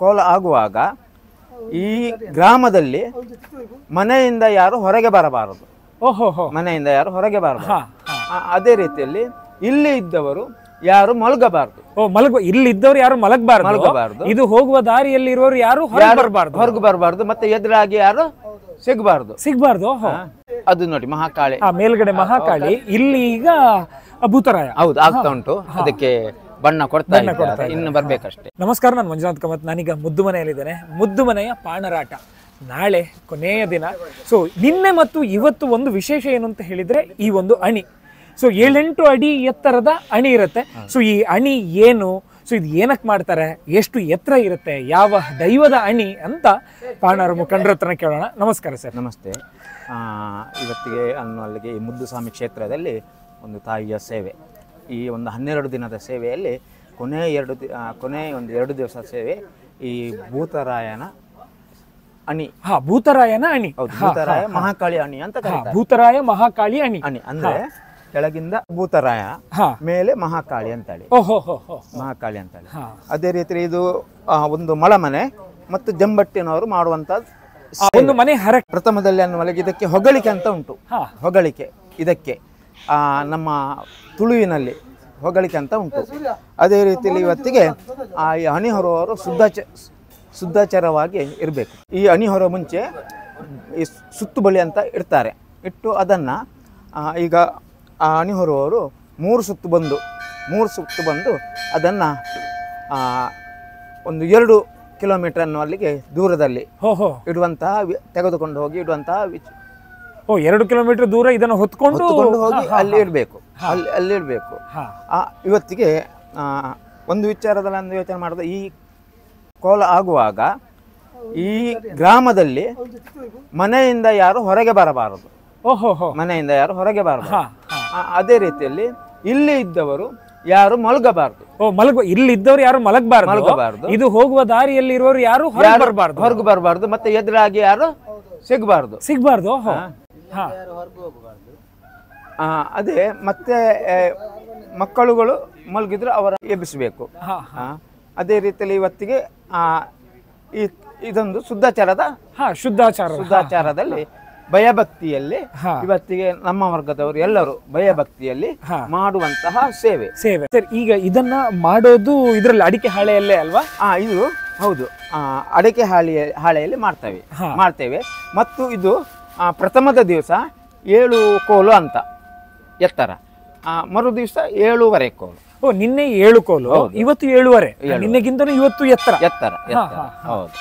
ಕೋಲ ಆಗುವಾಗ ಈ ಗ್ರಾಮದಲ್ಲಿ ಮನೆಯಿಂದ ಯಾರು ಹೊರಗೆ ಬರಬಾರದು. ಮನೆಯಿಂದ ಯಾರು ಹೊರಗೆ ಬರಬಾರದು. ಅದೇ ರೀತಿಯಲ್ಲಿ ಇಲ್ಲಿ ಇದ್ದವರು ಯಾರು ಮಲಗಬಾರದು. ಇಲ್ಲಿ ಇದ್ದವರು ಯಾರು ಮಲಗಬಾರದು. ಇದು ಹೋಗುವ ದಾರಿಯಲ್ಲಿ ಇರುವವರು ಯಾರು ಹೊರಗೆ ಬರಬಾರದು. ಮತ್ತೆ ಎದುರಾಗಿ ಯಾರು ಸಿಗಬಾರದು. ಅದು ನೋಡಿ ಮಹಾಕಾಳಿ ಮೇಲ್ಗಡೆ ಮಹಾಕಾಳಿ, ಇಲ್ಲಿ ಈಗ ಭೂತರಾಯ. ಹೌದು, ಆಗ್ತಾ ಉಂಟು. ಅದಕ್ಕೆ ಬಣ್ಣ ಕೊಡ್ತಾ ಇನ್ನು ಬರ್ಬೇಕಷ್ಟೇ. ನಮಸ್ಕಾರ, ನಾನು ಮಂಜುನಾಥ್ ಕಾಮತ್. ನಾನೀಗ ಮುದ್ದು ಮನೆಯಲ್ಲಿದ್ದೇನೆ. ಮುದ್ದು ಮನೆಯ ಪಾಣರಾಟ ನಾಳೆ ಕೊನೆಯ ದಿನ. ಸೊ ನಿನ್ನೆ ಮತ್ತು ಇವತ್ತು ಒಂದು ವಿಶೇಷ ಏನು ಅಂತ ಹೇಳಿದ್ರೆ ಈ ಒಂದು ಅಣಿ. ಸೊ 7-8 ಅಡಿ ಎತ್ತರದ ಅಣಿ ಇರುತ್ತೆ. ಸೊ ಈ ಅಣಿ ಏನು, ಸೊ ಇದು ಏನಕ್ಕೆ ಮಾಡ್ತಾರೆ, ಎಷ್ಟು ಎತ್ತರ ಇರುತ್ತೆ, ಯಾವ ದೈವದ ಅಣಿ ಅಂತ ಪಾಣರ ಮುಖಂಡರ ಹತ್ರ ಕೇಳೋಣ. ನಮಸ್ಕಾರ ಸರ್. ನಮಸ್ತೆ. ಇವತ್ತಿಗೆ ಅಲ್ಲಿಗೆ ಈ ಮುದ್ದುಸ್ವಾಮಿ ಕ್ಷೇತ್ರದಲ್ಲಿ ಒಂದು ತಾಯಿಯ ಸೇವೆ, ಈ ಒಂದು 12 ದಿನದ ಸೇವೆಯಲ್ಲಿ ಕೊನೆ ಒಂದು 2 ದಿವಸ ಸೇವೆ ಈ ಭೂತರಾಯನ ಅಣಿ. ಭೂತರಾಯನ ಅಣಿ. ಹೌದು, ಭೂತರಾಯ ಮಹಾಕಾಳಿ ಅಣಿ ಅಂತ ಕರೀತಾರೆ. ಭೂತರಾಯ ಮಹಾಕಾಳಿ ಅಣಿ ಅಂದ್ರೆ ಕೆಳಗಿಂದ ಭೂತರಾಯ, ಮೇಲೆ ಮಹಾಕಾಳಿ ಅಂತೇಳಿ, ಮಹಾಕಾಳಿ ಅಂತೇಳಿ. ಅದೇ ರೀತಿ ಇದು ಒಂದು ಮಳಮನೆ ಮತ್ತು ಜಂಬಟ್ಟಿನವರು ಮಾಡುವಂತ ಒಂದು ಮನೆ. ಪ್ರಥಮದಲ್ಲಿ ಅನ್ನುವಲ್ಲಿ ಇದಕ್ಕೆ ಹೊಗಳಿಕೆ ಅಂತ ಉಂಟು. ಹೊಗಳಿಕೆ ಇದಕ್ಕೆ ನಮ್ಮ ತುಳುವಿನಲ್ಲಿ ಹೊಗಳಿಕೆ ಅಂತ ಉಂಟು. ಅದೇ ರೀತಿಯಲ್ಲಿ ಇವತ್ತಿಗೆ ಈ ಅಣಿ ಹೊರುವವರು ಶುದ್ಧಾಚಾರವಾಗಿ ಇರಬೇಕು. ಈ ಅಣಿ ಹೊರ ಮುಂಚೆ ಈ ಸುತ್ತು ಬಳಿ ಅಂತ ಇಡ್ತಾರೆ. ಇಟ್ಟು ಅದನ್ನು ಈಗ ಆ ಅಣಿ ಹೊರುವವರು 3 ಸುತ್ತು ಬಂದು ಅದನ್ನು ಒಂದು 2 ಕಿಲೋಮೀಟರ್ ಅನ್ನುವಲ್ಲಿಗೆ ದೂರದಲ್ಲಿ ಇಡುವಂತಹ ತೆಗೆದುಕೊಂಡು ಹೋಗಿ ಇಡುವಂತಹ 2 ಕಿಲೋಮೀಟರ್ ದೂರ ಇದನ್ನು ಹೊತ್ಕೊಂಡು ಹೋಗಿ ಅಲ್ಲಿ ಇಡಬೇಕು. ಅಲ್ಲಿ ಇಡಬೇಕು. ಇವತ್ತಿಗೆ ಒಂದು ವಿಚಾರದಲ್ಲಿ ಯೋಚನೆ ಮಾಡಿದ, ಈ ಕೋಲ ಆಗುವಾಗ ಈ ಗ್ರಾಮದಲ್ಲಿ ಮನೆಯಿಂದ ಯಾರು ಹೊರಗೆ ಬರಬಾರದು. ಮನೆಯಿಂದ ಯಾರು ಹೊರಗೆ ಬರಬಾರದು. ಅದೇ ರೀತಿಯಲ್ಲಿ ಇಲ್ಲಿ ಇದ್ದವರು ಯಾರು ಮಲಗಬಾರದು. ಇಲ್ಲಿ ಇದ್ದವರು ಯಾರು ಮಲಗಬಾರದು. ಇದು ಹೋಗುವ ದಾರಿಯಲ್ಲಿ ಇರುವವರು ಯಾರು ಹೊರಗೆ ಬರಬಾರದು. ಮತ್ತೆ ಎದುರಾಗಿ ಯಾರು ಸಿಗಬಾರದು. ಅದೇ ಮತ್ತೆ ಮಕ್ಕಳುಗಳು ಮಲಗಿದ್ರೆ ಅವರ ಎಬ್ಬಿಸಬೇಕು. ಅದೇ ರೀತಿಯಲ್ಲಿ ಇವತ್ತಿಗೆ ಇದೊಂದು ಶುದ್ಧಾಚಾರದಲ್ಲಿ ಭಯಭಕ್ತಿಯಲ್ಲಿ ಇವತ್ತಿಗೆ ನಮ್ಮ ವರ್ಗದವರು ಎಲ್ಲರೂ ಭಯಭಕ್ತಿಯಲ್ಲಿ ಮಾಡುವಂತಹ ಸೇವೆ. ಸರ್, ಈಗ ಇದನ್ನ ಮಾಡೋದು ಇದರಲ್ಲಿ ಅಡಿಕೆ ಹಾಳೆಯಲ್ಲೇ ಅಲ್ವಾ? ಇದು ಹೌದು, ಅಡಿಕೆ ಹಾಳೆಯಲ್ಲಿ ಮಾಡ್ತೇವೆ. ಮತ್ತು ಇದು ಪ್ರಥಮದ ದಿವಸ 7 ಕೋಲು ಅಂತ ಎತ್ತರ, ಮರು ದಿವಸ 7.5 ಕೋಲು. ನಿನ್ನೆ 7 ಕೋಲು, ಇವತ್ತು 7.5. ನಿನ್ನೆಗಿಂತಲೂ ಇವತ್ತು ಎತ್ತರ. ಹೌದು,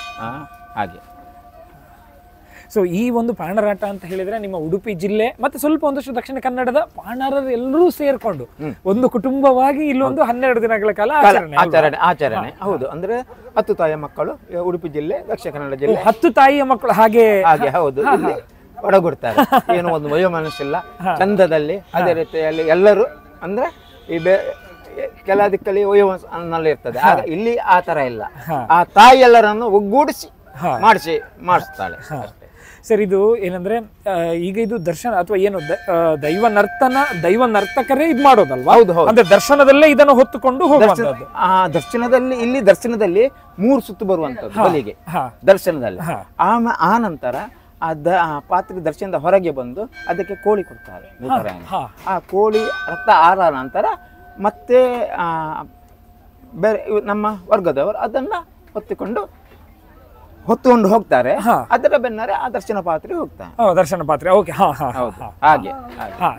ಹಾಗೆ. ಸೊ ಈ ಒಂದು ಪಾಣರಾಟ ಅಂತ ಹೇಳಿದ್ರೆ ನಿಮ್ಮ ಉಡುಪಿ ಜಿಲ್ಲೆ ಮತ್ತೆ ಸ್ವಲ್ಪ ಒಂದಷ್ಟು ದಕ್ಷಿಣ ಕನ್ನಡದ ಪಾಣರರು ಎಲ್ಲರೂ ಸೇರ್ಕೊಂಡು ಒಂದು ಕುಟುಂಬವಾಗಿ ಇಲ್ಲೊಂದು 12 ದಿನಗಳ ಕಾಲ ಆಚರಣೆ. ಹೌದು, ಅಂದ್ರೆ 10 ತಾಯಿಯ ಮಕ್ಕಳು ಉಡುಪಿ ಜಿಲ್ಲೆ, ದಕ್ಷಿಣ ಕನ್ನಡ ಜಿಲ್ಲೆ 10 ತಾಯಿಯ ಮಕ್ಕಳು ಹಾಗೆ. ಹೌದು, ಒಡಗುಡ್ತಾರೆ. ಏನೋ ಒಂದು ವಯೋಮನಸ್ಸಿಲ್ಲ, ಚಂದದಲ್ಲಿ. ಅದೇ ರೀತಿಯಲ್ಲಿ ಎಲ್ಲರೂ ಅಂದ್ರೆ ಈ ಕೆಲ ದಿಕ್ಕಲ್ಲಿ ವಯೋಮನಸ್ಸಿನಲ್ಲಿ ಇರ್ತದೆ. ಇಲ್ಲಿ ಆ ತರ ಇಲ್ಲ. ಆ ತಾಯಿ ಎಲ್ಲರನ್ನು ಒಗ್ಗೂಡಿಸಿ ಮಾಡಿಸ್ತಾಳೆ. ಸರ್, ಇದು ಏನಂದ್ರೆ ಈಗ ಇದು ದರ್ಶನ ಅಥವಾ ಏನು ದೈವ ನರ್ತಕರೇ ಇದು ಮಾಡೋದಲ್ವಾ? ಅಂದ್ರೆ ದರ್ಶನದಲ್ಲೇ ಇದನ್ನು ಹೊತ್ತುಕೊಂಡು ಹೋಗುವಂತದ್ದು. ದರ್ಶನದಲ್ಲಿ 3 ಸುತ್ತು ಬರುವಂತದ್ದು ಬಲಿಗೆ ದರ್ಶನದಲ್ಲಿ. ಆ ನಂತರ ಆ ಪಾತ್ರೆ ದರ್ಶನದ ಹೊರಗೆ ಬಂದು ಅದಕ್ಕೆ ಕೋಳಿ ಕೊಡ್ತಾರೆ. ಆ ಕೋಳಿ ರಕ್ತ ಆರ ನಂತರ ಮತ್ತೆ ಬೇರೆ ನಮ್ಮ ವರ್ಗದವರು ಅದನ್ನ ಹೊತ್ತುಕೊಂಡು ಹೋಗ್ತಾರೆ. ಅದರ ಬೆನ್ನರೆ ಆ ದರ್ಶನ ಪಾತ್ರೆ ಹೋಗ್ತಾರೆ. ದರ್ಶನ ಪಾತ್ರೆ, ಓಕೆ. ಹಾಗೆ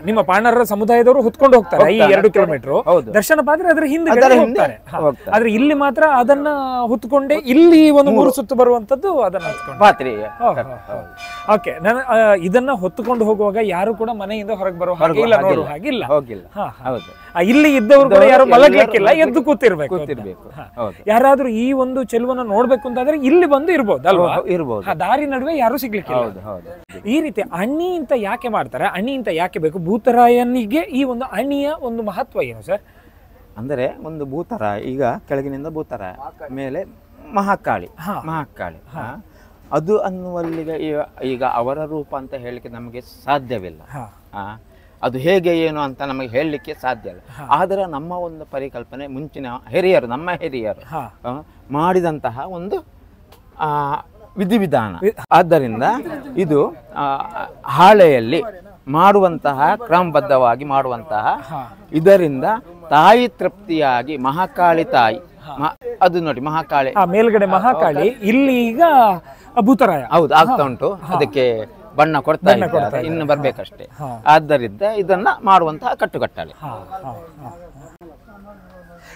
ನಿಮ್ಮ ಪಾಣರ ಸಮುದಾಯದವರು ಹೊತ್ಕೊಂಡು ಹೋಗ್ತಾರೆ ಈ 2 ಕಿಲೋಮೀಟರ್ ದರ್ಶನ ಪಾತ್ರೆ ಅದರ ಹಿಂದೆ ಹೋಗ್ತಾರೆ. ಆದ್ರೆ ಇಲ್ಲಿ ಮಾತ್ರ ಅದನ್ನ ಹೊತ್ಕೊಂಡೆ ಇಲ್ಲಿ ಒಂದು 3 ಸುತ್ತು ಬರುವಂತದ್ದು ಅದನ್ನ ಪಾತ್ರೆ. ಓಕೆ, ಇದನ್ನ ಹೊತ್ತುಕೊಂಡು ಹೋಗುವಾಗ ಯಾರು ಕೂಡ ಮನೆಯಿಂದ ಹೊರಗೆ ಬರುವ ಹಾಗಿಲ್ಲ, ನೋಡುವ ಹಾಗಿಲ್ಲ. ಇಲ್ಲಿ ಇದ್ದವರು ಕೂಡ ಯಾರು ಮಲಗಲಿಕ್ಕಿಲ್ಲ, ಎದ್ದು ಕೂತಿರ್ಬೇಕು. ಯಾರಾದ್ರೂ ಈ ಒಂದು ಚೆಲುವನ್ನ ನೋಡ್ಬೇಕು ಅಂತಾದ್ರೆ ಇಲ್ಲಿ ಬಂದು ಇರ್ಬೋದು ಅಲ್ವಾ? ದಾರಿ ನಡುವೆ ಯಾರು ಸಿಗ್ಲಿಕ್ಕಿಲ್ಲ. ಈ ರೀತಿ ಅಣಿ ಅಂತ ಯಾಕೆ ಮಾಡ್ತಾರೆ, ಅಣಿ ಅಂತ ಯಾಕೆ ಬೇಕು? ಭೂತರಾಯನಿಗೆ ಈ ಒಂದು ಅಣಿಯ ಒಂದು ಮಹತ್ವ ಏನು ಸರ್? ಅಂದರೆ ಒಂದು ಭೂತರಾಯ, ಈಗ ಕೆಳಗಿನಿಂದ ಭೂತರಾಯ, ಮೇಲೆ ಮಹಾಕಾಳಿ. ಅದು ಅನ್ನುವಲ್ಲಿಗೆ ಈಗ ಅವರ ರೂಪ ಅಂತ ಹೇಳಿಕ್ಕೆ ನಮಗೆ ಸಾಧ್ಯವಿಲ್ಲ. ಅದು ಹೇಗೆ ಏನು ಅಂತ ನಮಗೆ ಹೇಳಲಿಕ್ಕೆ ಸಾಧ್ಯ ಇಲ್ಲ. ಆದರೆ ನಮ್ಮ ಒಂದು ಪರಿಕಲ್ಪನೆ ಮುಂಚಿನ ಹಿರಿಯರು, ನಮ್ಮ ಹಿರಿಯರು ಮಾಡಿದಂತಹ ಒಂದು ವಿಧಿವಿಧಾನ. ಆದ್ದರಿಂದ ಇದು ಹಾಳೆಯಲ್ಲಿ ಮಾಡುವಂತಹ ಕ್ರಮಬದ್ಧವಾಗಿ ಮಾಡುವಂತಹ, ಇದರಿಂದ ತಾಯಿ ತೃಪ್ತಿಯಾಗಿ ಮಹಾಕಾಳಿ ತಾಯಿ, ಅದು ನೋಡಿ ಮಹಾಕಾಳಿ ಮೇಲ್ಗಡೆ ಮಹಾಕಾಳಿ, ಇಲ್ಲಿ ಈಗ ಭೂತರಾಯ ಹೌದು ಆಗ್ತಾ ಉಂಟು, ಅದಕ್ಕೆ ಬಣ್ಣ ಕೊಡ್ತಾ ಇದ್ದಾರೆ, ಇನ್ನು ಬರ್ಬೇಕಷ್ಟೇ. ಆದ್ದರಿಂದ ಇದನ್ನ ಮಾಡುವಂತಹ ಕಟ್ಟುಕಟ್ಟಲೆ.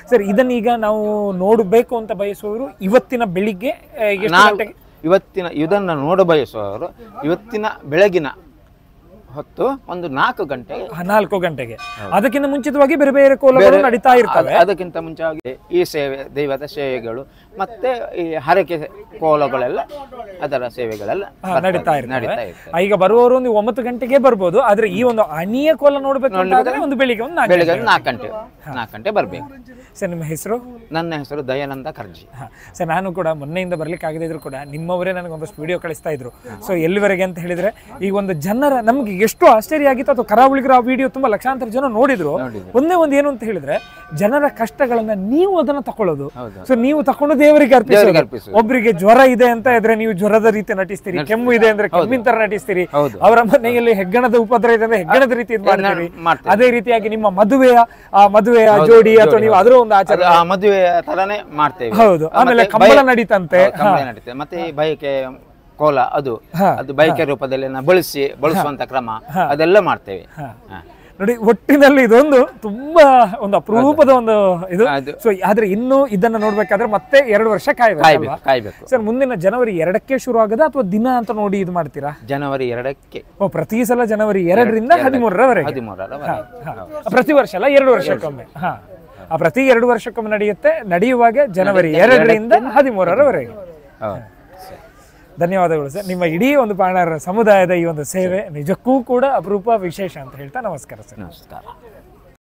ಸರ್, ಇದನ್ನೀಗ ನಾವು ನೋಡಬೇಕು ಅಂತ ಬಯಸುವವರು ಇವತ್ತಿನ ಬೆಳಿಗ್ಗೆ ಇದನ್ನು ನೋಡ ಬಯಸುವವರು ಇವತ್ತಿನ ಬೆಳಗಿನ ಹೊತ್ತು ಒಂದು 4 ಗಂಟೆಗೆ. ಅದಕ್ಕಿಂತ ಮುಂಚಿತವಾಗಿ ಬೇರೆ ಬೇರೆ ಕೋಲಗಳು ನಡೀತಾ ಇರ್ತವೆ. ಅದಕ್ಕಿಂತ ಮುಂಚೆಯಾಗಿ ಈ ಸೇವೆ, ದೈವದ ಸೇವೆಗಳು ಮತ್ತೆ ಈ ಹರಕೆ ಕೋಲಗಳೆಲ್ಲ, ಅದರ ಸೇವೆಗಳೆಲ್ಲ ನಡೀತಾ ಇರ್ತವೆ. ಈಗ ಬರುವವರು ಒಂದು 9 ಗಂಟೆಗೆ ಬರ್ಬೋದು, ಆದ್ರೆ ಈ ಒಂದು ಅಣಿಯ ಕೋಲ ನೋಡ್ಬೇಕು ಒಂದು ಬೆಳಿಗ್ಗೆ 4 ಗಂಟೆ ಬರ್ಬೇಕು. ಸರ್, ನಿಮ್ಮ ಹೆಸರು? ನನ್ನ ಹೆಸರು ದಯಾನಂದ ಕರ್ಜಿ. ಸರ್, ನಾನು ಕೂಡ ಮೊನ್ನೆಯಿಂದ ಬರ್ಲಿಕ್ಕೆ ಆಗದೇ ಇದ್ರು ಕೂಡ ನಿಮ್ಮವರೇ ನನಗೆ ಒಂದಷ್ಟು ವಿಡಿಯೋ ಕಳಿಸ್ತಾ ಇದ್ರು. ಸೊ ಎಲ್ಲಿವರೆಗೆ ಅಂತ ಹೇಳಿದ್ರೆ, ಈ ಒಂದು ಜನರ ನಮ್ಗೆ ಎಷ್ಟು ಆಶ್ಚರ್ಯ ಆಗಿತ್ತು, ಅಥವಾ ಕರಾವಳಿಗರ ಆ ವಿಡಿಯೋ ತುಂಬಾ ಲಕ್ಷಾಂತರ ಜನ ನೋಡಿದ್ರು. ಒಂದೇ ಒಂದು ಏನು ಅಂತ ಹೇಳಿದ್ರೆ, ಜನರ ಕಷ್ಟಗಳನ್ನ ನೀವು ಅದನ್ನ ತಕೊಳ್ಳೋದು. ಸೊ ನೀವು ತಕೊಂಡು ದೇವರಿಗೆ ಅರ್ಪಿಸೋದು. ಒಬ್ಬರಿಗೆ ಜ್ವರ ಇದೆ ಅಂತ ಇದ್ರೆ ನೀವು ಜ್ವರದ ರೀತಿ ನಟಿಸ್ತೀರಿ, ಕೆಮ್ಮು ಇದೆ ಅಂದ್ರೆ ಕೆಮ್ಮಿನ ತರ ನಟಿಸ್ತೀರಿ, ಅವರ ಮನೆಯಲ್ಲಿ ಹೆಗ್ಗಣದ ಉಪದ್ರ ಇದೆ ಅಂದ್ರೆ ಹೆಗ್ಗಣದ ರೀತಿ ಮಾಡ್ತೀರಿ. ಅದೇ ರೀತಿಯಾಗಿ ನಿಮ್ಮ ಮದುವೆಯ ಜೋಡಿ ಅಥವಾ ನೀವು ಅದರ ಒಂದು ಆಚಾರ ಮದುವೆ ತರನೇ ಮಾಡ್ತೇವೆ. ಹೌದು. ಆಮೇಲೆ ಕಂಬಳ ನಡೀತಂತೆ, ಮತ್ತೆ ಬೈಕೆ ಕೋಲ, ಅದು ಬೈಕೆ ರೂಪದಲ್ಲಿ ಬಳಸುವಂತ ಕ್ರಮ ಅದೆಲ್ಲ ಮಾಡ್ತೇವೆ. ನೋಡಿ, ಒಟ್ಟಿನಲ್ಲಿ ಇದೊಂದು ತುಂಬಾ ಒಂದು ಅಪರೂಪದ ಒಂದು ಇದು. ಸೊ ಆದ್ರೆ ಇನ್ನು ಇದನ್ನ ನೋಡ್ಬೇಕಾದ್ರೆ ಮತ್ತೆ 2 ವರ್ಷ ಕಾಯ್ಬೇಕು. ಸರ್, ಮುಂದಿನ ಜನವರಿ 2ಕ್ಕೆ ಶುರು ಆಗದ ಅಥವಾ ದಿನ ಅಂತ ನೋಡಿ ಇದು ಮಾಡ್ತೀರಾ? ಜನವರಿ 2ಕ್ಕೆ. ಪ್ರತಿ ಸಲ ಜನವರಿ 2ರಿಂದ 13ರವರೆಗೆ. ಪ್ರತಿ ವರ್ಷ ಅಲ್ಲ, 2 ವರ್ಷಕ್ಕೊಮ್ಮೆ. ಪ್ರತಿ 2 ವರ್ಷಕ್ಕೊಮ್ಮೆ ನಡೆಯುವಾಗ ಜನವರಿ 2ರಿಂದ 13ರವರೆಗೆ. ಧನ್ಯವಾದಗಳು ಸರ್. ನಿಮ್ಮ ಇಡೀ ಒಂದು ಪಾಣಾರ ಸಮುದಾಯದ ಈ ಒಂದು ಸೇವೆ ನಿಜಕ್ಕೂ ಕೂಡ ಅಪರೂಪ, ವಿಶೇಷ ಅಂತ ಹೇಳ್ತಾ ನಮಸ್ಕಾರ ಸರ್. ನಮಸ್ಕಾರ.